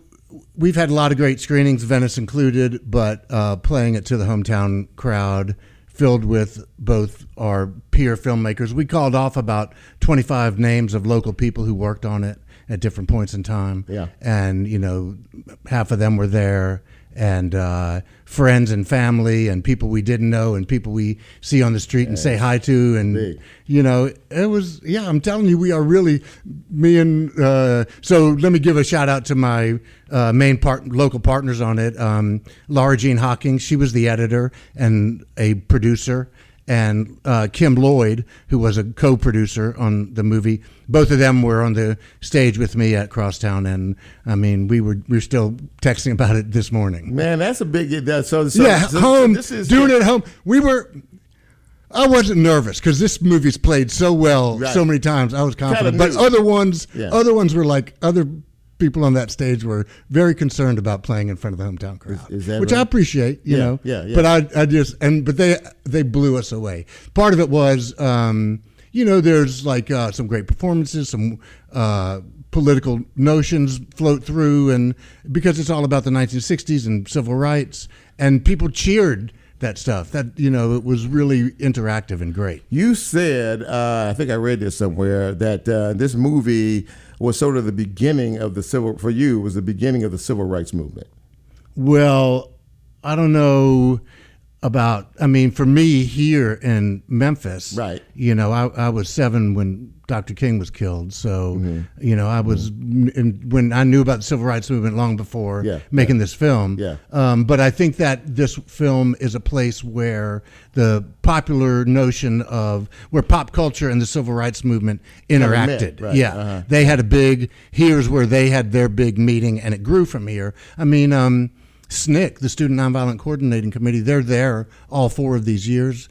We've had a lot of great screenings, Venice included, but playing it to the hometown crowd, filled with both our peer filmmakers. We called off about 25 names of local people who worked on it at different points in time. Yeah. And, half of them were there, and friends and family and people we didn't know and people we see on the street and say hi to. And, big. It was, I'm telling you, we are really, so let me give a shout out to my main local partners on it. Laura Jean Hawking, she was the editor and a producer. And Kim Lloyd, who was a co-producer on the movie, both of them were on the stage with me at Crosstown, and I mean, we were still texting about it this morning. Man, that's a big. So home. This is doing it at home. I wasn't nervous because this movie's played so well so many times. I was confident, but other ones were like other people on that stage were very concerned about playing in front of the hometown crowd, is that which right? I appreciate, you know. Yeah. But but they blew us away. Part of it was, there's like some great performances, some political notions float through, and because it's all about the 1960s and civil rights, and people cheered that stuff. That it was really interactive and great. You said, I think I read this somewhere, that this movie was sort of the beginning of the civil rights movement. Well, I don't know about. I mean, for me here in Memphis, right? I was 7 when Dr. King was killed, so I was when I knew about the civil rights movement long before making this film. But I think that this film is a place where the popular notion of where pop culture and the civil rights movement interacted. Right. They had a big. Here's where they had their big meeting, and it grew from here. I mean, SNCC, the Student Nonviolent Coordinating Committee, they're there all 4 of these years.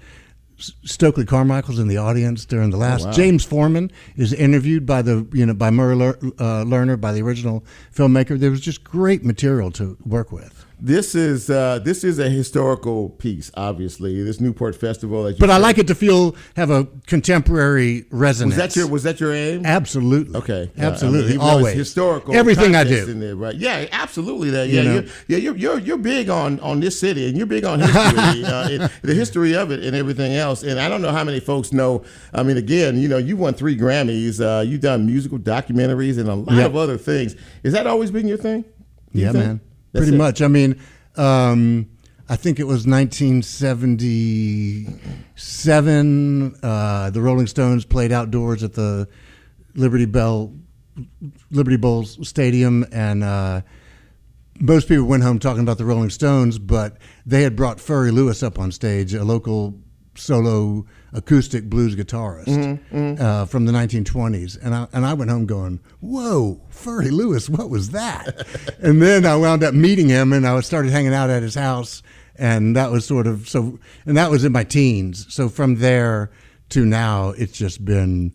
Stokely Carmichael's in the audience during the last. James Foreman is interviewed by by Murray Lerner, by the original filmmaker. There was just great material to work with. This is a historical piece, obviously. This Newport Festival, but I like it to have a contemporary resonance. Was that your aim? Absolutely. Okay. Absolutely. I mean, always historical. Everything I do. In there, right? Yeah, absolutely. You're big on this city, and you're big on history, the history of it, and everything else. And I don't know how many folks know. I mean, again, you won 3 Grammys. You've done musical documentaries and a lot of other things. Has that always been your thing? Yeah, man. Pretty much. I mean, I think it was 1977. The Rolling Stones played outdoors at the Liberty Bowl Stadium, and most people went home talking about the Rolling Stones, but they had brought Furry Lewis up on stage, a local solo acoustic blues guitarist from the 1920s, and I went home going, "Whoa, Furry Lewis, what was that?" And then I wound up meeting him, and I started hanging out at his house, and that was and that was in my teens. So from there to now, it's just been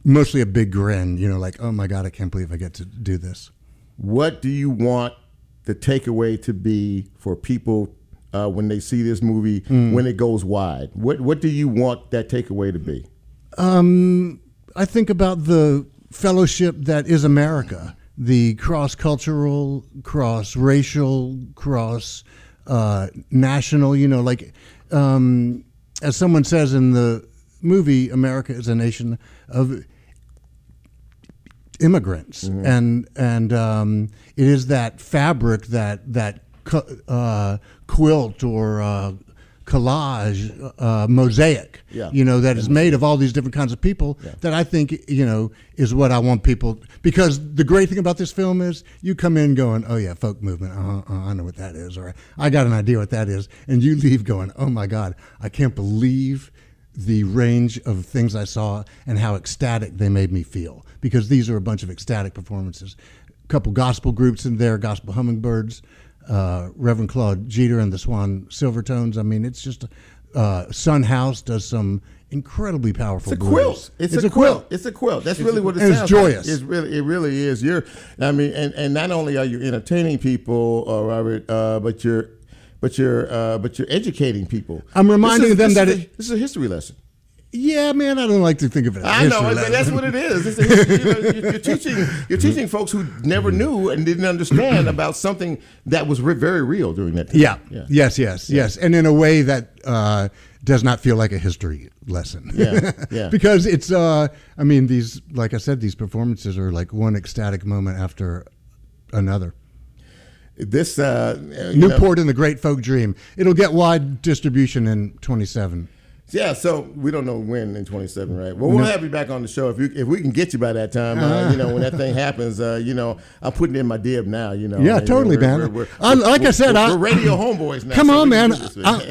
mostly a big grin, like, oh my God, I can't believe I get to do this. What do you want the takeaway to be for people when they see this movie, when it goes wide? What do you want that takeaway to be? I think about the fellowship that is America, the cross-cultural, cross-racial, cross-national, as someone says in the movie, America is a nation of immigrants. And it is that fabric, that quilt or collage, mosaic, that is made of all these different kinds of people that I think, is what I want people, because the great thing about this film is you come in going, oh yeah, folk movement, I know what that is, or I got an idea what that is, and you leave going, oh my God, I can't believe the range of things I saw and how ecstatic they made me feel, because these are a bunch of ecstatic performances. A couple gospel groups in there, Gospel Hummingbirds, Reverend Claude Jeter and the Swan Silvertones. I mean, it's just Sun House does some incredibly powerful. It's a quilt. It's a quilt. It's a quilt. That's really what it sounds like. It's joyous. It really is. And not only are you entertaining people, Robert, but you're educating people. I'm reminding them that this is a history lesson. Yeah, man, I don't like to think of it as I know, that's what it is. You're teaching folks who never knew and didn't understand about something that was very real during that time. Yeah. Yes. And in a way that does not feel like a history lesson. Yeah. Because it's, these, like I said, these performances are like one ecstatic moment after another. this Newport and the Great Folk Dream. It'll get wide distribution in 27. Yeah, so we don't know when in 27, right? Well, we'll have you back on the show if we can get you by that time. When that thing happens, I'm putting in my dib now. Yeah, totally, man. We're radio homeboys now. Come on, man.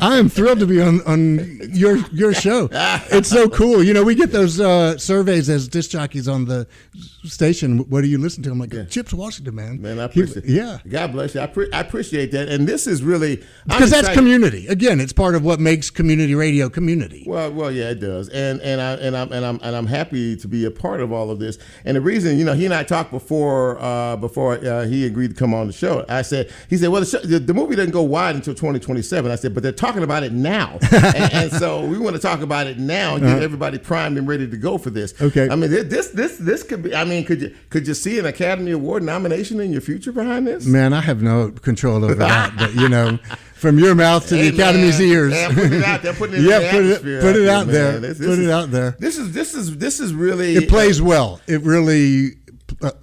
I am thrilled to be on your show. It's so cool. We get those surveys as disc jockeys on the station. What do you listen to? I'm like, Chips Washington, man. Man, I appreciate it. Yeah. God bless you. I appreciate that. And this is really because that's community. Again, it's part of what makes community radio community. Well, yeah, it does, and I'm happy to be a part of all of this. And the reason, he and I talked before he agreed to come on the show. He said, well, the movie doesn't go wide until 2027. I said, but they're talking about it now, and so we want to talk about it now and get everybody primed and ready to go for this. Okay. I mean, this could be. I mean, could you see an Academy Award nomination in your future behind this? Man, I have no control over that, but from your mouth to the Academy's ears. Man, put it out there. Put it in the atmosphere. Put it out there. Put it out there. This is really. It plays well. It really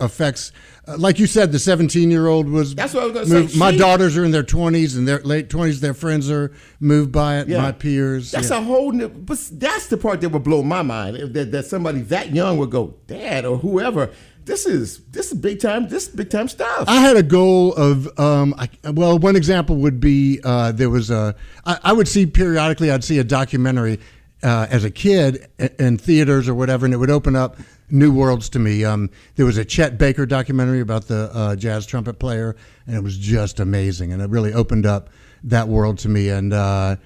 affects. Like you said, the 17-year-old was. That's what I was going to say. My daughters are in their 20s and their late 20s. Their friends are moved by it. Yeah. My peers. That's a whole. But that's the part that would blow my mind. That somebody that young would go, Dad or whoever. This is big time. This is big time stuff. I had a goal of one example would be there was I would see periodically. I'd see a documentary as a kid in theaters or whatever, and it would open up new worlds to me. There was a Chet Baker documentary about the jazz trumpet player, and it was just amazing, and it really opened up that world to me. And I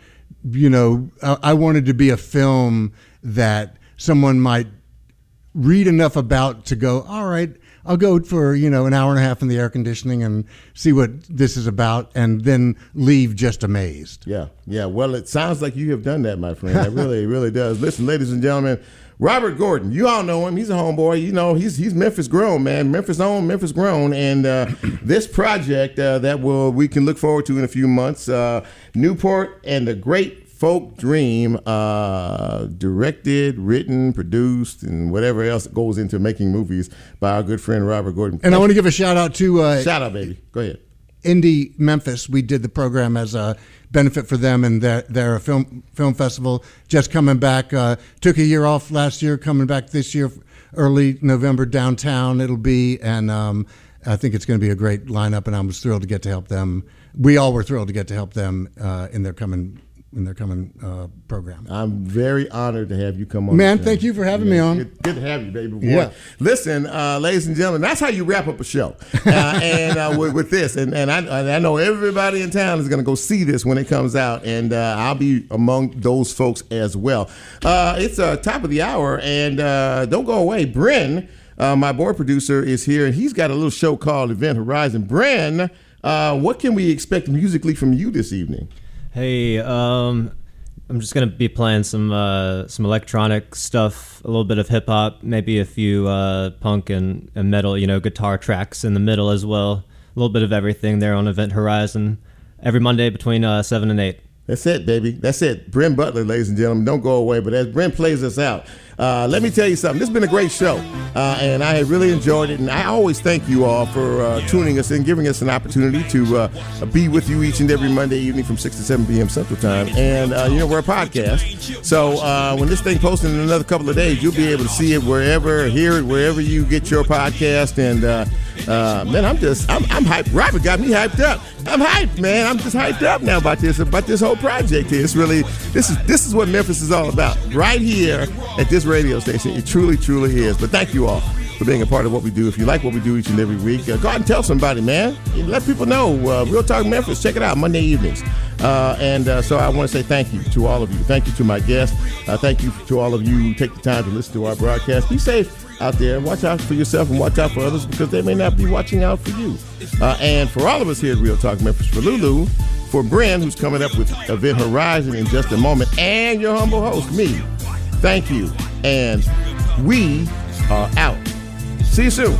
wanted to be a film that someone might read enough about to go, all right, I'll go for, an hour and a half in the air conditioning and see what this is about, and then leave just amazed. Yeah. Well, it sounds like you have done that, my friend. It really, really does. Listen, ladies and gentlemen, Robert Gordon, you all know him. He's a homeboy. He's Memphis grown, man. Memphis owned, Memphis grown. And this project we can look forward to in a few months, Newport and the Great Folk Dream, directed, written, produced, and whatever else goes into making movies by our good friend Robert Gordon. And I want to give a shout out to shout out, baby. Go ahead. Indie Memphis. We did the program as a benefit for them and their film festival. Just coming back. Took a year off last year. Coming back this year, early November downtown. It'll be, and I think it's going to be a great lineup. And I was thrilled to get to help them. We all were thrilled to get to help them in their coming program. I'm very honored to have you come on. Man, thank you for having me on. Good to have you, baby boy. Yeah. Listen, ladies and gentlemen, that's how you wrap up a show. And with this, and I know everybody in town is going to go see this when it comes out, and I'll be among those folks as well. It's top of the hour, and don't go away. Bren, my board producer, is here, and he's got a little show called Event Horizon. Bren, what can we expect musically from you this evening? Hey, I'm just gonna be playing some electronic stuff, a little bit of hip hop, maybe a few punk and metal, guitar tracks in the middle as well. A little bit of everything there on Event Horizon every Monday between 7 and 8. That's it, baby. That's it. Bren Butler, ladies and gentlemen. Don't go away. But as Bren plays us out, let me tell you something. This has been a great show, and I have really enjoyed it. And I always thank you all for tuning us in, giving us an opportunity to be with you each and every Monday evening from 6 to 7 p.m. Central Time. And, we're a podcast. So when this thing posts in another couple of days, you'll be able to see it hear it wherever you get your podcast. And, man, I'm hyped. Robert got me hyped up. I'm hyped, man. I'm just hyped up now about this whole project here. It's really, this is what Memphis is all about, right here at this radio station. It truly, truly is. But thank you all for being a part of what we do. If you like what we do each and every week, go out and tell somebody, man. Let people know. Real Talk Memphis, check it out Monday evenings. So I want to say thank you to all of you. Thank you to my guests. Thank you to all of you who take the time to listen to our broadcast. Be safe out there. Watch out for yourself and watch out for others, because they may not be watching out for you. And for all of us here at Real Talk Memphis, for Lulu, for Bren, who's coming up with Event Horizon in just a moment, and your humble host, me, thank you. And we are out. See you soon.